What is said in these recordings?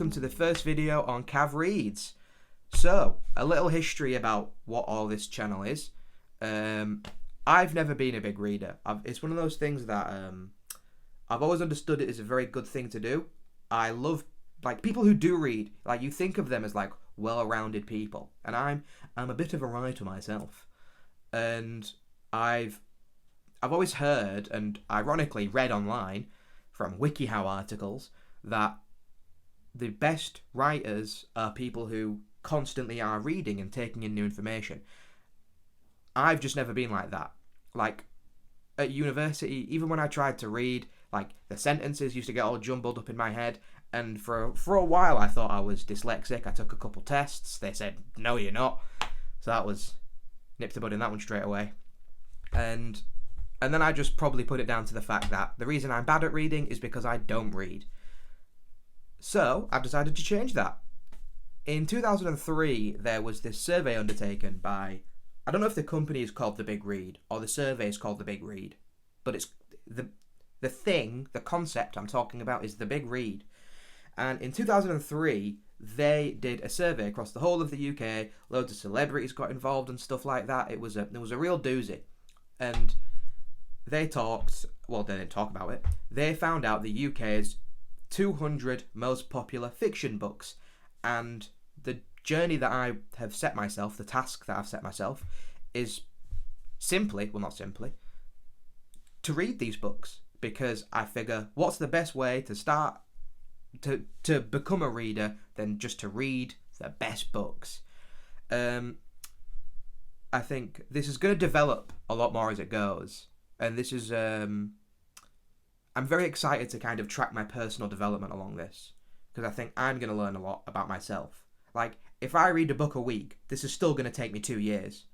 welcome to the first video on KavReads. So, a little history about what all this channel is. I've never been a big reader. It's one of those things that I've always understood it is a very good thing to do. I love people who do read. You think of them as well-rounded people, and I'm a bit of a writer myself, and I've always heard and ironically read online from WikiHow articles that the best writers are people who constantly are reading and taking in new information. I've just never been like that. At university, even when I tried to read, the sentences used to get all jumbled up in my head, and for a while I thought I was dyslexic. I took a couple tests. They said, no, you're not. So that was nipped the bud in that one straight away. And then I just probably put it down to the fact that the reason I'm bad at reading is because I don't read. So I've decided to change that. In 2003, there was this survey undertaken by, I don't know if the company is called The Big Read or the survey is called The Big Read, but it's the concept I'm talking about is The Big Read. And in 2003, they did a survey across the whole of the UK. Loads of celebrities got involved and stuff like that. It was a real doozy. And they didn't talk about it. They found out the UK's 200 most popular fiction books. And the journey that I have set myself, the task that I've set myself, is not simply, to read these books. Because I figure, what's the best way to start to become a reader than just to read the best books? I think this is going to develop a lot more as it goes. And this is, I'm very excited to kind of track my personal development along this. Because I think I'm going to learn a lot about myself. If I read a book a week, this is still going to take me 2 years.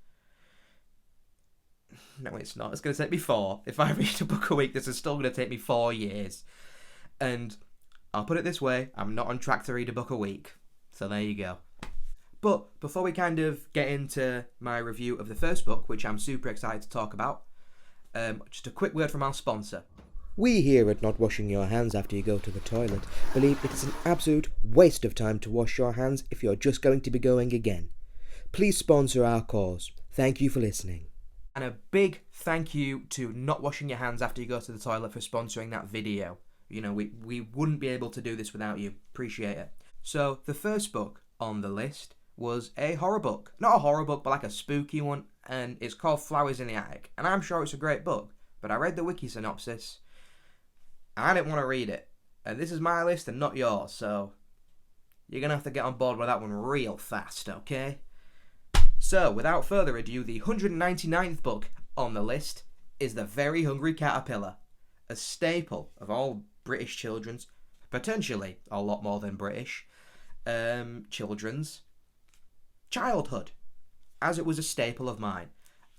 No, it's not. It's going to take me 4. If I read a book a week, this is still going to take me 4 years. And I'll put it this way, I'm not on track to read a book a week. So there you go. But before we kind of get into my review of the first book, which I'm super excited to talk about, just a quick word from our sponsor. We here at Not Washing Your Hands After You Go to the Toilet believe it is an absolute waste of time to wash your hands if you're just going to be going again. Please sponsor our cause. Thank you for listening. And a big thank you to Not Washing Your Hands After You Go to the Toilet for sponsoring that video. You know, we wouldn't be able to do this without you. Appreciate it. So, the first book on the list was a horror book. Not a horror book, but a spooky one. And it's called Flowers in the Attic. And I'm sure it's a great book. But I read the wiki synopsis. And I didn't want to read it. And this is my list and not yours. So, you're going to have to get on board with that one real fast, okay? So, without further ado, the 199th book on the list is The Very Hungry Caterpillar, a staple of all British children's, potentially a lot more than British, children's childhood, as it was a staple of mine.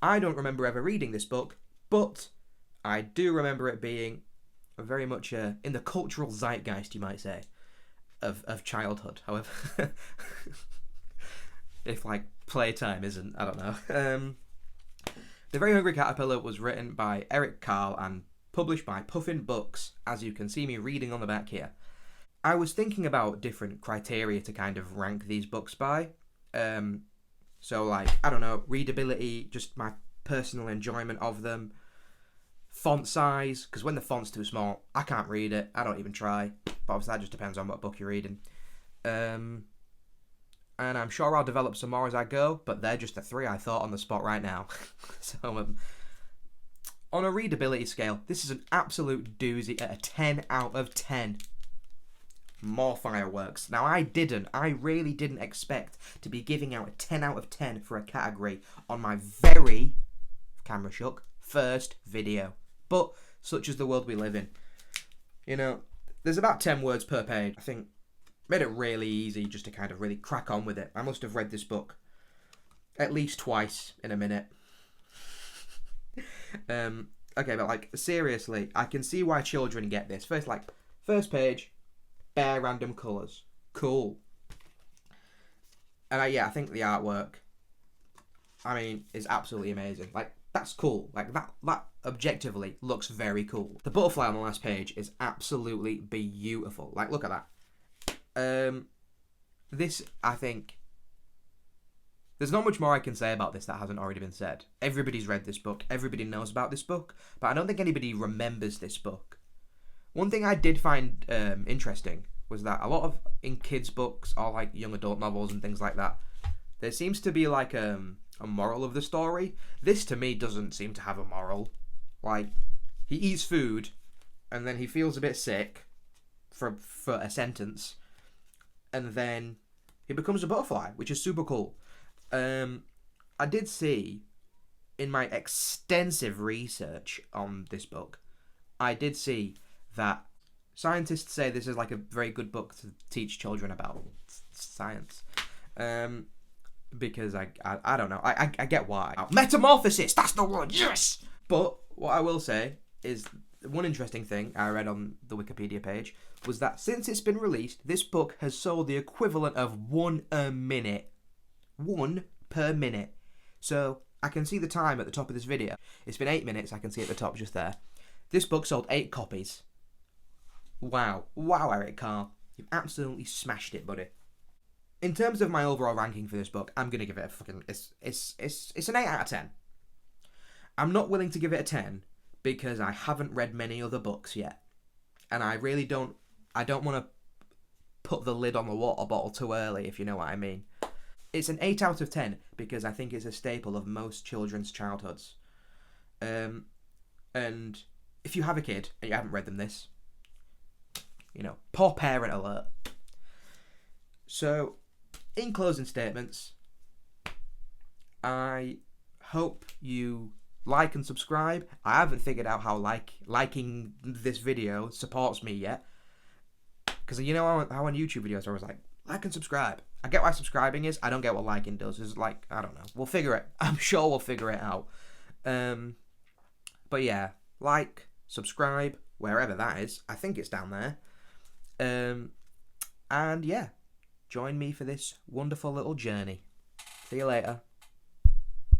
I don't remember ever reading this book, but I do remember it being very much in the cultural zeitgeist, you might say, of childhood. However, if playtime isn't, I don't know. The Very Hungry Caterpillar was written by Eric Carle and published by Puffin Books, as you can see me reading on the back here. I was thinking about different criteria to kind of rank these books by. So I don't know, readability, just my personal enjoyment of them. Font size, because when the font's too small, I can't read it. I don't even try. But obviously that just depends on what book you're reading. And I'm sure I'll develop some more as I go, but they're just the 3 I thought on the spot right now. So, on a readability scale, this is an absolute doozy at a 10 out of 10. More fireworks. Now, I really didn't expect to be giving out a 10 out of 10 for a category on my very, camera shook, first video. But, such is the world we live in. You know, there's about 10 words per page. I think made it really easy just to kind of really crack on with it. I must have read this book at least twice in a minute. Okay, but seriously, I can see why children get this. First page, bare random colours. Cool. And I think the artwork, is absolutely amazing. That's cool. That objectively looks very cool. The butterfly on the last page is absolutely beautiful. Look at that. This, I think, there's not much more I can say about this that hasn't already been said. Everybody's read this book. Everybody knows about this book. But I don't think anybody remembers this book. One thing I did find interesting was that a lot of, in kids' books or like young adult novels and things like that, there seems to be like a moral of the story. This, to me, doesn't seem to have a moral. Like, he eats food, and then he feels a bit sick for a sentence, and then he becomes a butterfly, which is super cool. I did see, in my extensive research on this book, I did see that scientists say this is like a very good book to teach children about science. Because I don't know. I get why. Metamorphosis, that's the word, yes! But what I will say is, one interesting thing I read on the Wikipedia page was that since it's been released, this book has sold the equivalent of 1 a minute. 1 per minute. So I can see the time at the top of this video. It's been 8 minutes, I can see at the top just there. This book sold 8 copies. Wow. Wow, Eric Carr. You've absolutely smashed it, buddy. In terms of my overall ranking for this book, I'm going to give it a fucking... It's an 8 out of 10. I'm not willing to give it a 10 because I haven't read many other books yet. And I really don't... I don't want to put the lid on the water bottle too early, if you know what I mean. It's an 8 out of 10 because I think it's a staple of most children's childhoods. And if you have a kid and you haven't read them this, you know, poor parent alert. So, in closing statements, I hope you like and subscribe. I haven't figured out how liking this video supports me yet. Because you know how on YouTube videos I was like and subscribe. I get why subscribing is. I don't get what liking does. It's like, I don't know. We'll figure it. I'm sure we'll figure it out. But yeah, like, subscribe, wherever that is. I think it's down there. And yeah, join me for this wonderful little journey. See you later.